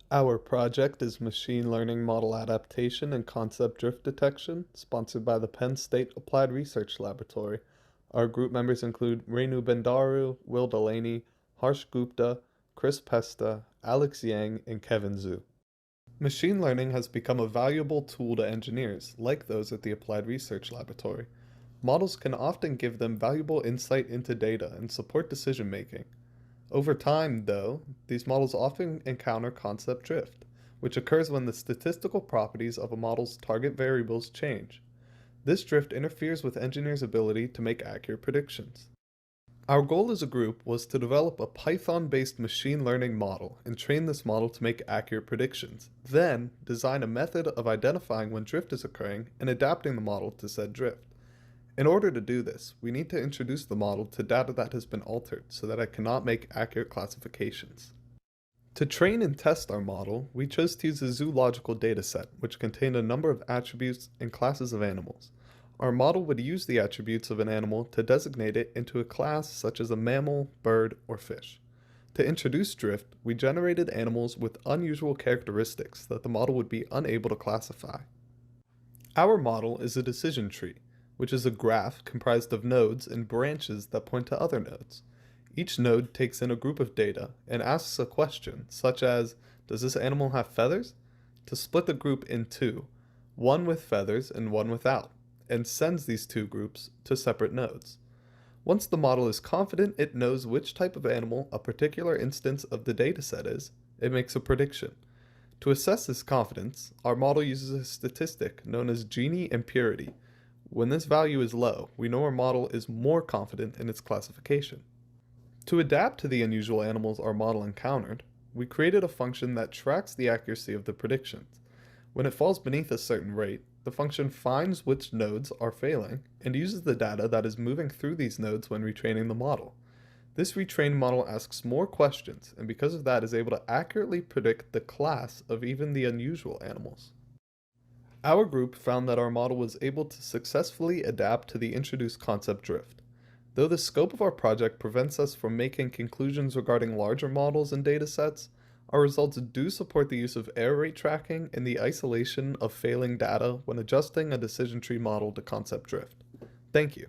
Our project is Machine Learning Model Adaptation and Concept Drift Detection, sponsored by the Penn State Applied Research Laboratory. Our group members include Renu Bendaru, Will Delaney, Harsh Gupta, Chris Pesta, Alex Yang, and Kevin Zhu. Machine learning has become a valuable tool to engineers, like those at the Applied Research Laboratory. Models can often give them valuable insight into data and support decision making. Over time, though, these models often encounter concept drift, which occurs when the statistical properties of a model's target variables change. This drift interferes with engineers' ability to make accurate predictions. Our goal as a group was to develop a Python-based machine learning model and train this model to make accurate predictions, then design a method of identifying when drift is occurring and adapting the model to said drift. In order to do this, we need to introduce the model to data that has been altered so that it cannot make accurate classifications. To train and test our model, we chose to use a zoological dataset, which contained a number of attributes and classes of animals. Our model would use the attributes of an animal to designate it into a class such as a mammal, bird, or fish. To introduce drift, we generated animals with unusual characteristics that the model would be unable to classify. Our model is a decision tree, which is a graph comprised of nodes and branches that point to other nodes. Each node takes in a group of data and asks a question, such as, does this animal have feathers? To split the group in two, one with feathers and one without, and sends these two groups to separate nodes. Once the model is confident it knows which type of animal a particular instance of the dataset is, it makes a prediction. To assess this confidence, our model uses a statistic known as Gini impurity. When this value is low, we know our model is more confident in its classification. To adapt to the unusual animals our model encountered, we created a function that tracks the accuracy of the predictions. When it falls beneath a certain rate, the function finds which nodes are failing and uses the data that is moving through these nodes when retraining the model. This retrained model asks more questions, and because of that is able to accurately predict the class of even the unusual animals. Our group found that our model was able to successfully adapt to the introduced concept drift. Though the scope of our project prevents us from making conclusions regarding larger models and datasets, our results do support the use of error rate tracking and the isolation of failing data when adjusting a decision tree model to concept drift. Thank you.